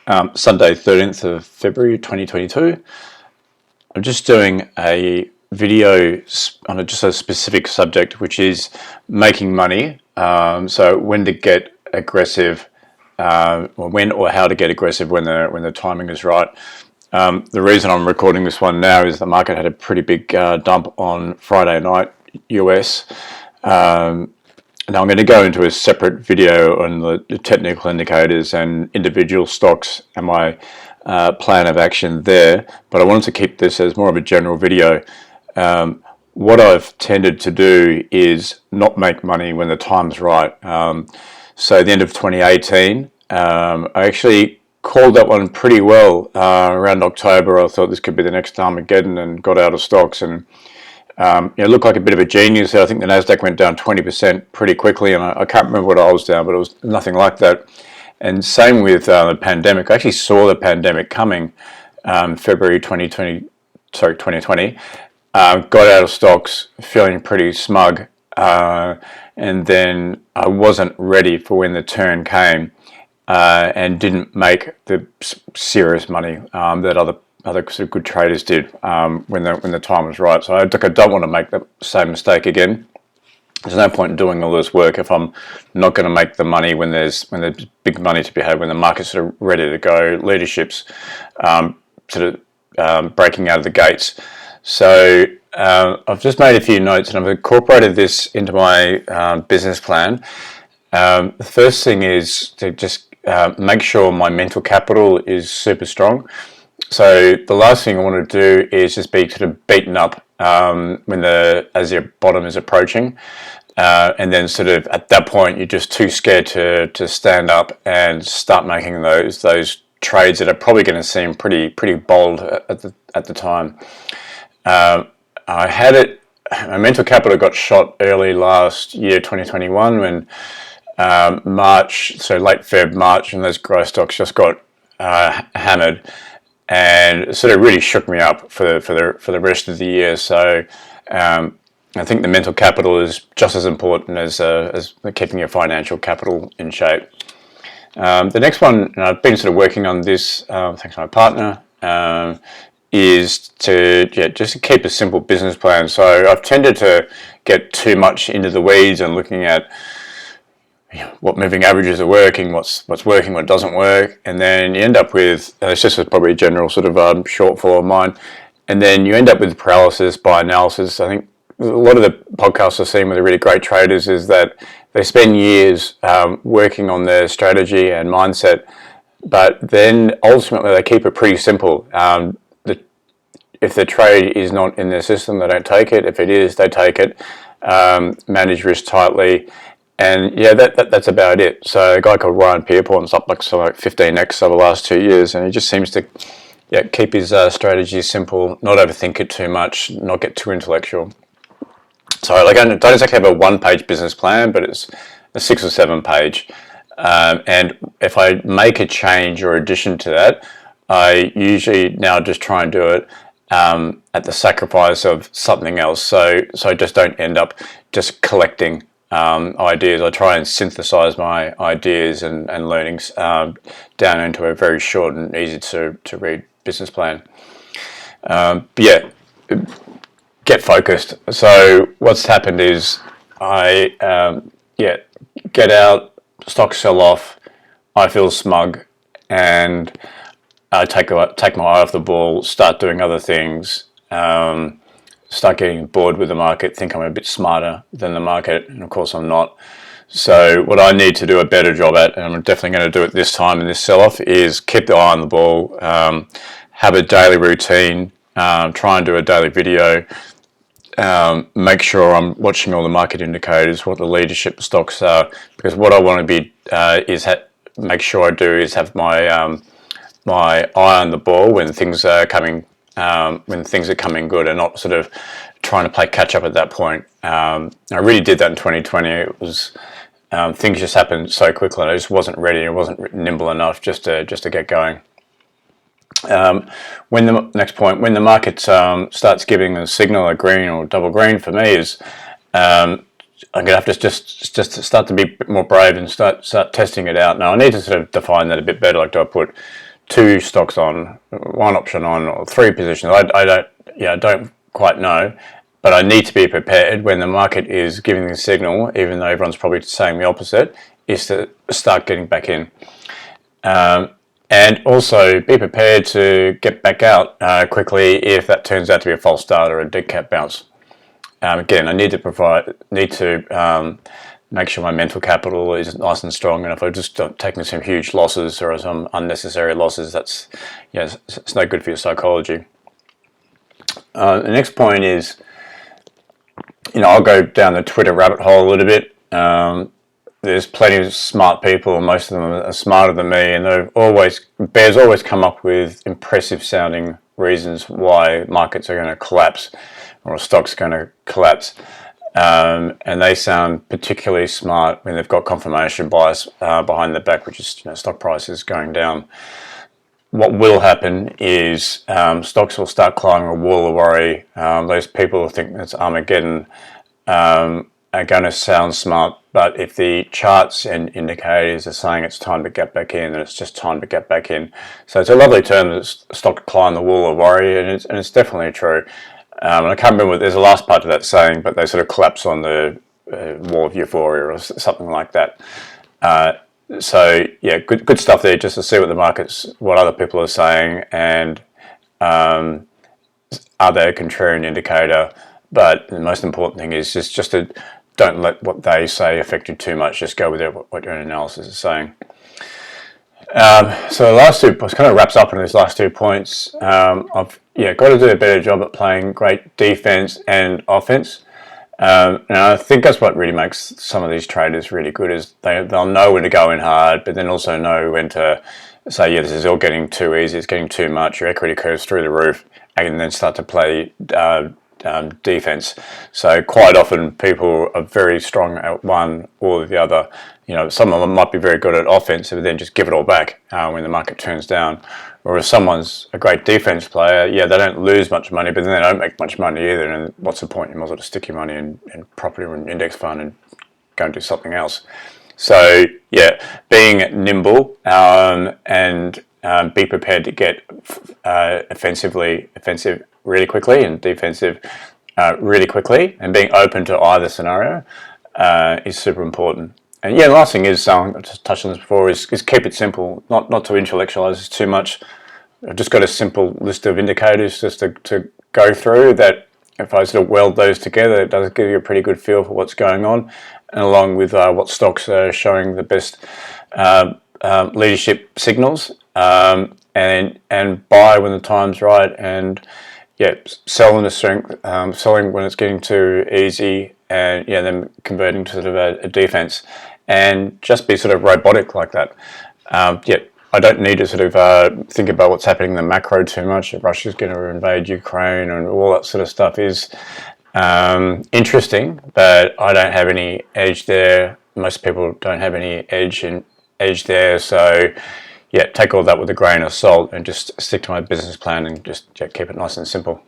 Sunday 13th of February 2022. I'm just doing a video on just a specific subject, which is making money. So when to get aggressive, or when or how to get aggressive when the timing is right. The reason I'm recording this one now is the market had a pretty big dump on Friday night, US. Now I'm going to go into a separate video on the technical indicators and individual stocks and my plan of action there, but I wanted to keep this as more of a general video. What I've tended to do is not make money when the time's right. So at the end of 2018, I actually called that one pretty well. Around October, I thought this could be the next Armageddon and got out of stocks, and it looked like a bit of a genius there. I think the Nasdaq went down 20% pretty quickly, and I can't remember what I was down, but it was nothing like that. And same with the pandemic. I actually saw the pandemic coming, February 2020. Got out of stocks feeling pretty smug, and then I wasn't ready for when the turn came, and didn't make the serious money that other sort of good traders did when the time was right. So I don't want to make the same mistake again. There's no point in doing all this work if I'm not going to make the money when there's big money to be had, when the market's sort of ready to go, leadership's breaking out of the gates. So I've just made a few notes and I've incorporated this into my business plan. The first thing is to just make sure my mental capital is super strong. So the last thing I want to do is just be sort of beaten up as your bottom is approaching, and then sort of at that point you're just too scared to stand up and start making those trades that are probably going to seem pretty bold at the time. I had it. My mental capital got shot early last year, 2021, when March, so late Feb, March, and those growth stocks just got hammered. And it sort of really shook me up for the rest of the year. So I think the mental capital is just as important as keeping your financial capital in shape. The next one, and I've been sort of working on this thanks to my partner, is to just keep a simple business plan. So I've tended to get too much into the weeds and looking at what moving averages are working, what's working, what doesn't work, and then you end up with, it's just probably a general sort of shortfall of mine, and then you end up with paralysis by analysis. I think a lot of the podcasts I've seen with the really great traders is that they spend years working on their strategy and mindset, but then ultimately they keep it pretty simple. If the trade is not in their system, they don't take it. If it is, they take it. Manage risk tightly. And yeah, that's about it. So a guy called Ryan Pierpont's up like 15x over the last 2 years, and he just seems to keep his strategy simple, not overthink it too much, not get too intellectual. So I don't exactly have a one-page business plan, but it's a 6 or 7 page. And if I make a change or addition to that, I usually now just try and do it at the sacrifice of something else. So I just don't end up just collecting ideas. I try and synthesize my ideas and learnings down into a very short and easy to read business plan. Get focused. So what's happened is I get out, stocks sell off, I feel smug, and I take my eye off the ball, start doing other things, start getting bored with the market, think I'm a bit smarter than the market, and of course I'm not. So what I need to do a better job at, and I'm definitely going to do it this time in this sell-off, is keep the eye on the ball, have a daily routine, try and do a daily video, make sure I'm watching all the market indicators, what the leadership stocks are, because what I want to be make sure I do is have my my eye on the ball when things are coming good, and not sort of trying to play catch up at that point. I really did that in 2020. It was things just happened so quickly, and I just wasn't ready. I wasn't nimble enough just to get going. When the market starts giving a signal, a green or double green, for me is I'm going to have to just start to be a bit more brave and start testing it out. Now I need to sort of define that a bit better. Like, do I put 2 stocks on, 1 option on, or 3 positions. I don't quite know, but I need to be prepared when the market is giving the signal, even though everyone's probably saying the opposite, is to start getting back in. And also be prepared to get back out quickly if that turns out to be a false start or a dead cat bounce. Again, I need to make sure my mental capital is nice and strong. And if I've just taken some huge losses or some unnecessary losses, that's it's no good for your psychology. The next point is, I'll go down the Twitter rabbit hole a little bit. There's plenty of smart people, and most of them are smarter than me, and bears always come up with impressive sounding reasons why markets are going to collapse or a stock's going to collapse. And they sound particularly smart when they've got confirmation bias behind their back, which is stock prices going down. What will happen is stocks will start climbing a wall of worry. Those people who think it's Armageddon are going to sound smart, but if the charts and indicators are saying it's time to get back in, then it's just time to get back in. So it's a lovely term, that stock climb the wall of worry, and it's definitely true. And I can't remember, there's a last part to that saying, but they sort of collapse on the wall of euphoria or something like that. So yeah, good stuff there, just to see what other people are saying, and are they a contrarian indicator? But the most important thing is just to don't let what they say affect you too much. Just go with what your analysis is saying. So the last two kind of wraps up in these last 2 points. I've got to do a better job at playing great defense and offense. And I think that's what really makes some of these traders really good, is they'll know when to go in hard, but then also know when to say, this is all getting too easy, it's getting too much, your equity curve's through the roof, and then start to play defense. So quite often people are very strong at one or the other. Some of them might be very good at offense, but then just give it all back when the market turns down. Or if someone's a great defense player, they don't lose much money, but then they don't make much money either. And what's the point? You might as well just stick your money in property or an index fund and go and do something else. So being nimble and be prepared to get offensive really quickly and defensive really quickly, and being open to either scenario is super important. And the last thing is, I just touched on this before, is keep it simple, not to intellectualize too much. I've just got a simple list of indicators just to go through, that if I sort of weld those together, it does give you a pretty good feel for what's going on, and along with what stocks are showing the best leadership signals, and buy when the time's right, and sell in the strength, selling when it's getting too easy, and then converting to sort of a defense, and just be sort of robotic like that. I don't need to sort of think about what's happening in the macro too much. If Russia's going to invade Ukraine and all that sort of stuff is interesting, but I don't have any edge there. Most people don't have any edge there, so take all that with a grain of salt and just stick to my business plan and just keep it nice and simple.